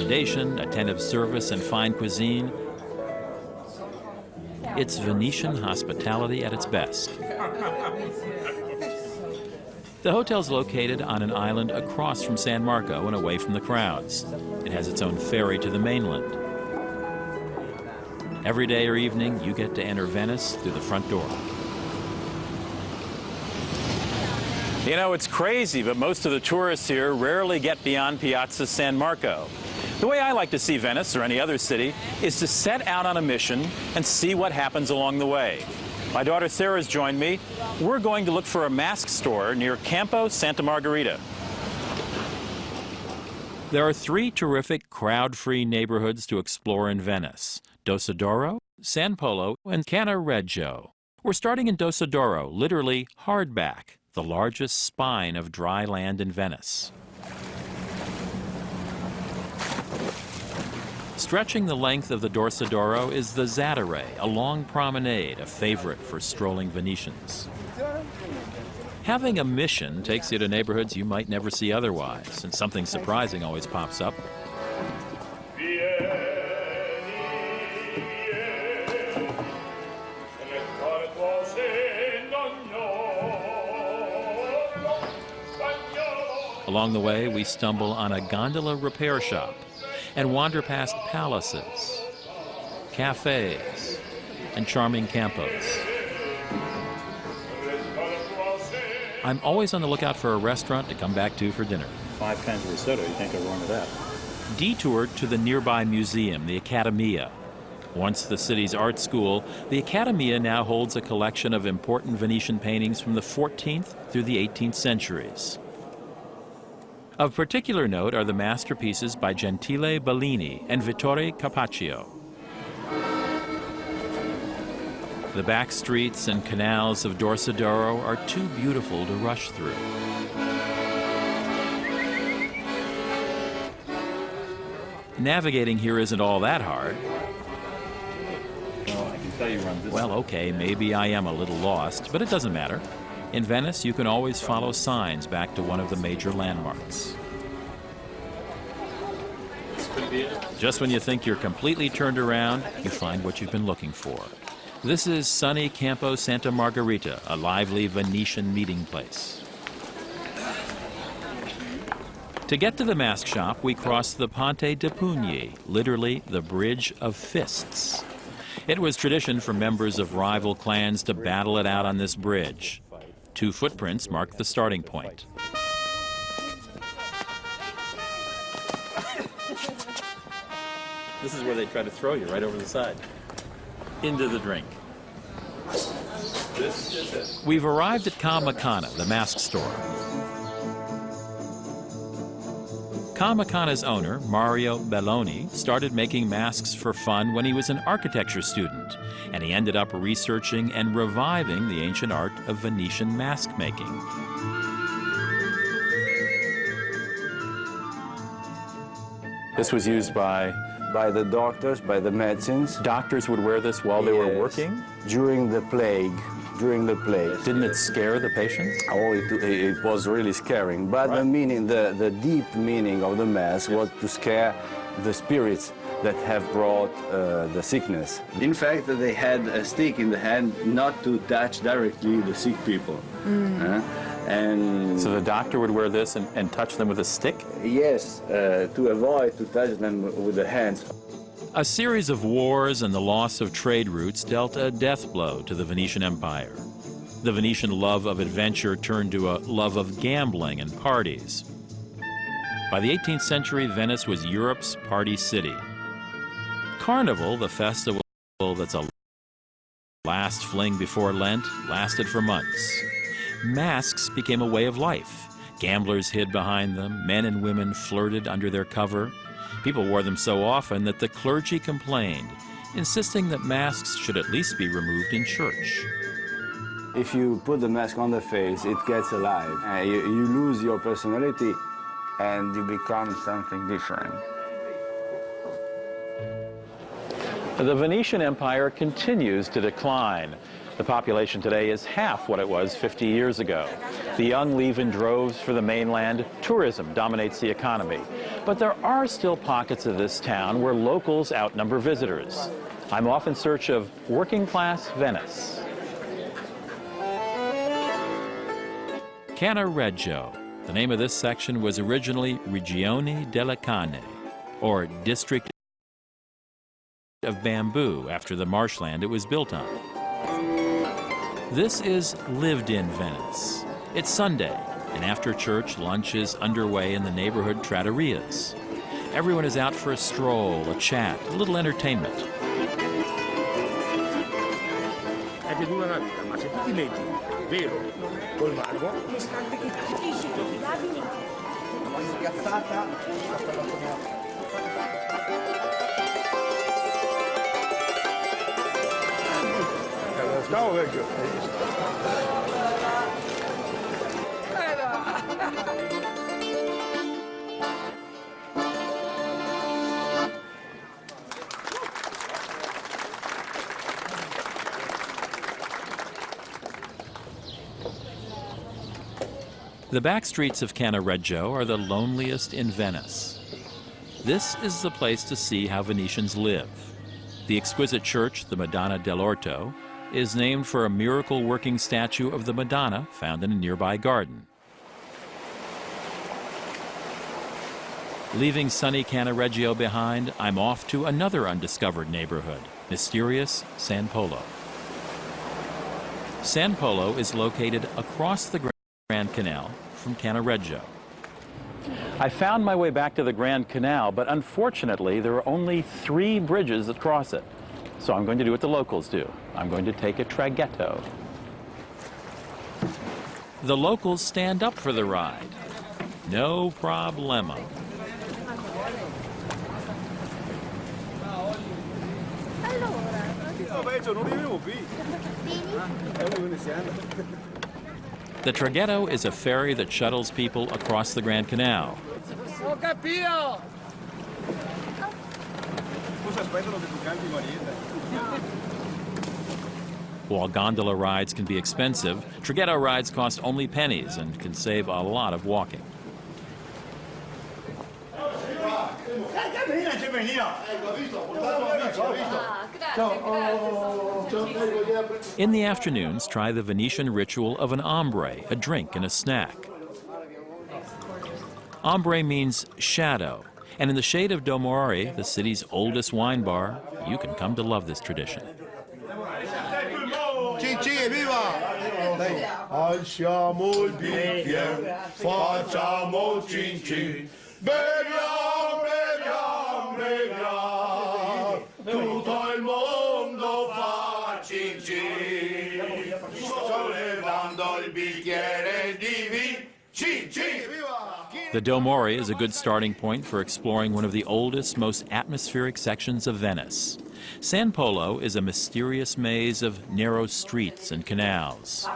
accommodation, attentive service, and fine cuisine. It's Venetian hospitality at its best. The hotel's located on an island across from San Marco and away from the crowds. It has its own ferry to the mainland. Every day or evening, you get to enter Venice through the front door. You know, it's crazy, but most of the tourists here rarely get beyond Piazza San Marco. The way I like to see Venice or any other city is to set out on a mission and see what happens along the way. My daughter Sarah's joined me. We're going to look for a mask store near Campo Santa Margherita. There are 3 terrific crowd-free neighborhoods to explore in Venice: Dossodoro, San Polo, and Cannaregio. We're starting in Dossodoro, literally hardback, the largest spine of dry land in Venice. Stretching the length of the Dorsodoro is the Zattere, a long promenade, a favorite for strolling Venetians. Having a mission takes you to neighborhoods you might never see otherwise, and something surprising always pops up. Along the way, we stumble on a gondola repair shop and wander past palaces, cafes, and charming campos. I'm always on the lookout for a restaurant to come back to for dinner. 5 kinds of risotto, you can't go wrong with that. Detoured to the nearby museum, the Accademia. Once the city's art school, the Accademia now holds a collection of important Venetian paintings from the 14th through the 18th centuries. Of particular note are the masterpieces by Gentile Bellini and Vittore Carpaccio. The back streets and canals of Dorsodoro are too beautiful to rush through. Navigating here isn't all that hard. Well, I can tell you run this. Well, okay, maybe I am a little lost, but it doesn't matter. In Venice, you can always follow signs back to one of the major landmarks. Just when you think you're completely turned around, you find what you've been looking for. This is sunny Campo Santa Margherita, a lively Venetian meeting place. To get to the mask shop, we cross the Ponte de Pugni, literally the Bridge of Fists. It was tradition for members of rival clans to battle it out on this bridge. 2 footprints mark the starting point. This is where they try to throw you, right over the side. Into the drink. This is it. We've arrived at Kamacana, the mask store. Kamacana's owner, Mario Belloni, started making masks for fun when he was an architecture student, and he ended up researching and reviving the ancient art of Venetian mask making. This was used by the doctors, by the medicines. doctors would wear this while they were working? During the plague. Didn't it scare the patients? Oh, it was really scaring. But Right. the meaning, the deep meaning of the mask was to scare the spirits that have brought the sickness. In fact, they had a stick in the hand not to touch directly the sick people. And So the doctor would wear this and touch them with a stick? yes, to avoid to touch them with the hands. A series of wars and the loss of trade routes dealt a death blow to the Venetian Empire. The Venetian love of adventure turned to a love of gambling and parties. By the 18th century, Venice was Europe's party city. Carnival, the festival that's a last fling before Lent, lasted for months. Masks became a way of life. Gamblers hid behind them, men and women flirted under their cover. People wore them so often that the clergy complained, insisting that masks should at least be removed in church. If you put the mask on the face, it gets alive. You lose your personality and you become something different. The Venetian Empire continues to decline. The population today is half what it was 50 years ago. The young leave in droves for the mainland. Tourism dominates the economy. But there are still pockets of this town where locals outnumber visitors. I'm off in search of working-class Venice. Cannareggio. The name of this section was originally Regione delle Canne, or District of Bamboo, after the marshland it was built on. This is lived-in Venice. It's Sunday, and after church, lunch is underway in the neighborhood trattorias. Everyone is out for a stroll, a chat, a little entertainment. The back streets of Cannareggio are the loneliest in Venice. This is the place to see how Venetians live. The exquisite church, the Madonna dell'Orto, is named for a miracle-working statue of the Madonna found in a nearby garden. Leaving sunny Cannareggio behind, I'm off to another undiscovered neighborhood, mysterious San Polo. San Polo is located across the Grand Canal from Cannareggio. I found my way back to the Grand Canal, but unfortunately there are only 3 bridges that cross it. So I'm going to do what the locals do. I'm going to take a traghetto. The locals stand up for the ride. No problemo. The traghetto is a ferry that shuttles people across the Grand Canal. While gondola rides can be expensive, traghetto rides cost only pennies and can save a lot of walking. In the afternoons, try the Venetian ritual of an ombre, a drink and a snack. Ombre means shadow, and in the shade of Domori, the city's oldest wine bar, you can come to love this tradition. Alziamo il bicchiere, facciamo cin cin, beviamo, beviamo, beviamo, tutto il mondo fa cin cin, sollevando il bicchiere di vino, cin cin. The Domori is a good starting point for exploring one of the oldest, most atmospheric sections of Venice. San Polo is a mysterious maze of narrow streets and canals.